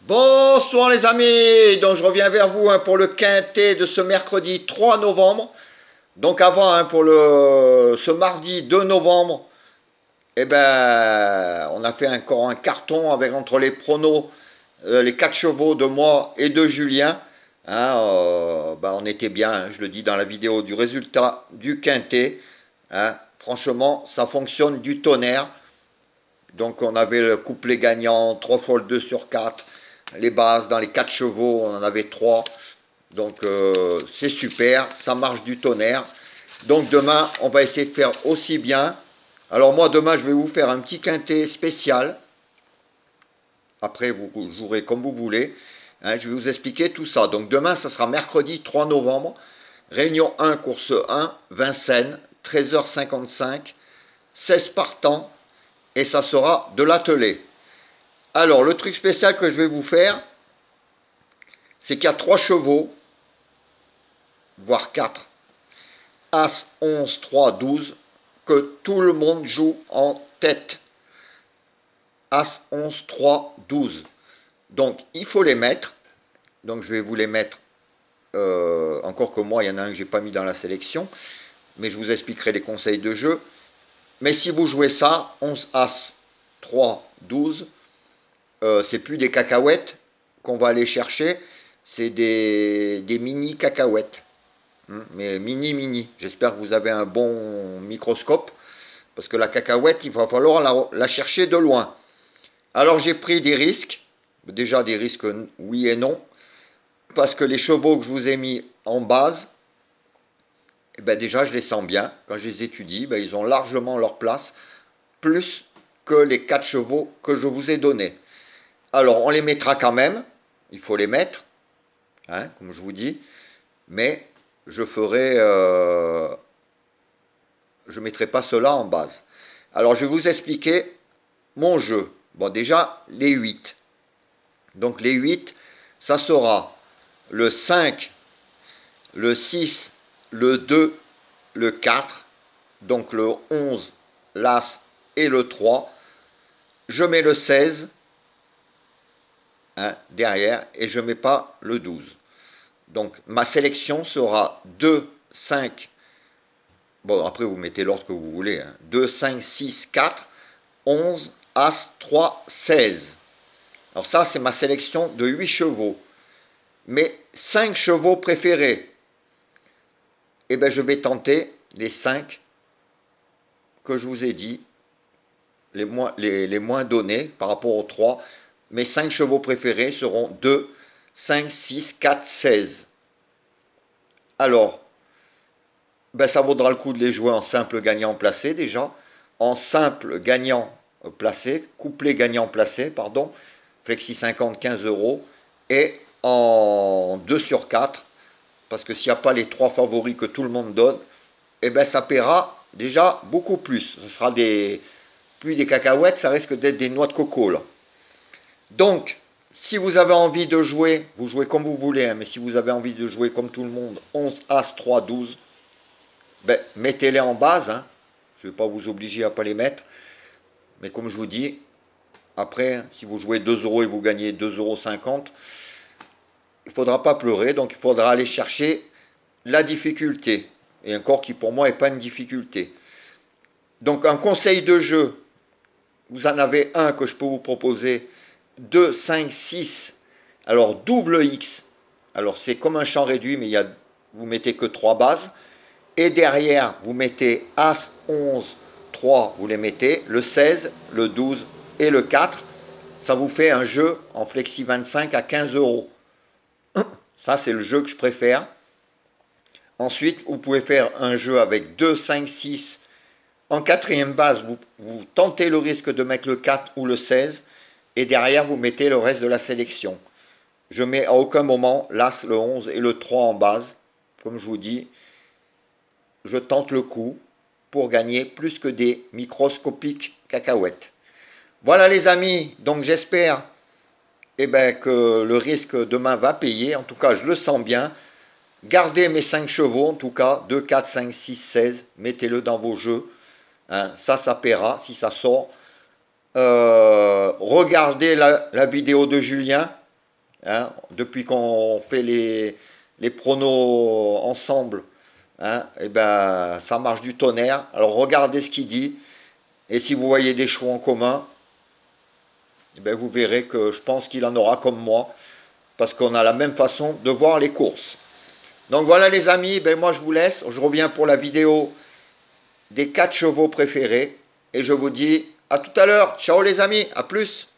Bonsoir les amis, donc je reviens vers vous pour le quintet de ce mercredi 3 novembre. Donc avant, ce mardi 2 novembre, on a fait encore un carton avec entre les pronos, les 4 chevaux de moi et de Julien. On était bien, hein, je le dis dans la vidéo du résultat du quintet. Franchement, ça fonctionne du tonnerre. Donc on avait le couplet gagnant, 3 fois le 2 sur 4. Les bases dans les 4 chevaux, on en avait 3. Donc c'est super, ça marche du tonnerre. Donc demain, on va essayer de faire aussi bien. Alors moi, demain, je vais vous faire un petit quintet spécial. Après, vous jouerez comme vous voulez. Je vais vous expliquer tout ça. Donc demain, ça sera mercredi 3 novembre. Réunion 1, course 1, Vincennes, 13h55, 16 partants. Et ça sera de l'attelé. Alors, le truc spécial que je vais vous faire, c'est qu'il y a 3 chevaux, voire 4, As, 11, 3, 12, que tout le monde joue en tête. As, 11, 3, 12. Donc, il faut les mettre. Donc, je vais vous les mettre. Encore que moi, il y en a un que je n'ai pas mis dans la sélection. Mais je vous expliquerai les conseils de jeu. Mais si vous jouez ça, 11, As, 3, 12, c'est plus des cacahuètes qu'on va aller chercher. C'est des mini cacahuètes. Mais mini. J'espère que vous avez un bon microscope. Parce que la cacahuète, il va falloir la chercher de loin. Alors j'ai pris des risques. Déjà des risques oui et non. Parce que les chevaux que je vous ai mis en base, déjà je les sens bien. Quand je les étudie, ils ont largement leur place. Plus que les 4 chevaux que je vous ai donnés. Alors on les mettra quand même. Il faut les mettre. Comme je vous dis. Mais je ferai... je ne mettrai pas cela en base. Alors je vais vous expliquer mon jeu. Bon, déjà, les 8. Donc les 8, ça sera le 5, le 6, le 2, le 4, donc le 11, l'As et le 3. Je mets le 16 derrière et je ne mets pas le 12. Donc ma sélection sera 2, 5. Bon, après vous mettez l'ordre que vous voulez. 2, 5, 6, 4, 11, As, 3, 16. Alors ça, c'est ma sélection de 8 chevaux. Mes 5 chevaux préférés, je vais tenter les 5 que je vous ai dit, les moins donnés par rapport aux 3. Mes 5 chevaux préférés seront 2, 5, 6, 4, 16. Alors, ça vaudra le coup de les jouer en simple gagnant placé déjà. En simple gagnant placé, couplet gagnant placé, pardon, Flexi 50, 15 euros. Et en 2 sur 4, parce que s'il n'y a pas les 3 favoris que tout le monde donne, ça paiera déjà beaucoup plus. Ce sera plus des cacahuètes, ça risque d'être des noix de coco là. Donc, si vous avez envie de jouer, vous jouez comme vous voulez, mais si vous avez envie de jouer comme tout le monde, 11, As, 3, 12, mettez-les en base. Je ne vais pas vous obliger à ne pas les mettre. Mais comme je vous dis, après, si vous jouez 2 euros et vous gagnez 2,50 euros, il ne faudra pas pleurer. Donc il faudra aller chercher la difficulté. Et encore qui pour moi n'est pas une difficulté. Donc un conseil de jeu, vous en avez un que je peux vous proposer. 2, 5, 6. Alors double X. Alors c'est comme un champ réduit, mais vous mettez que 3 bases. Et derrière, vous mettez As, 11, 3, vous les mettez, le 16, le 12 et le 4. Ça vous fait un jeu en Flexi 25 à 15 euros. Ça, c'est le jeu que je préfère. Ensuite, vous pouvez faire un jeu avec 2, 5, 6. En quatrième base, vous tentez le risque de mettre le 4 ou le 16. Et derrière, vous mettez le reste de la sélection. Je mets à aucun moment l'As, le 11 et le 3 en base. Comme je vous dis, je tente le coup pour gagner plus que des microscopiques cacahuètes. Voilà les amis, donc j'espère que le risque demain va payer. En tout cas, je le sens bien. Gardez mes 5 chevaux, en tout cas, 2, 4, 5, 6, 16. Mettez-le dans vos jeux. Ça paiera si ça sort. Regardez la vidéo de Julien. hein, depuis qu'on fait les pronos ensemble, hein, et ben, ça marche du tonnerre. Alors regardez ce qu'il dit. Et si vous voyez des chevaux en commun, eh ben, vous verrez que je pense qu'il en aura comme moi, parce qu'on a la même façon de voir les courses. Donc voilà les amis, ben moi je vous laisse. Je reviens pour la vidéo des 4 chevaux préférés. Et je vous dis à tout à l'heure. Ciao les amis, à plus.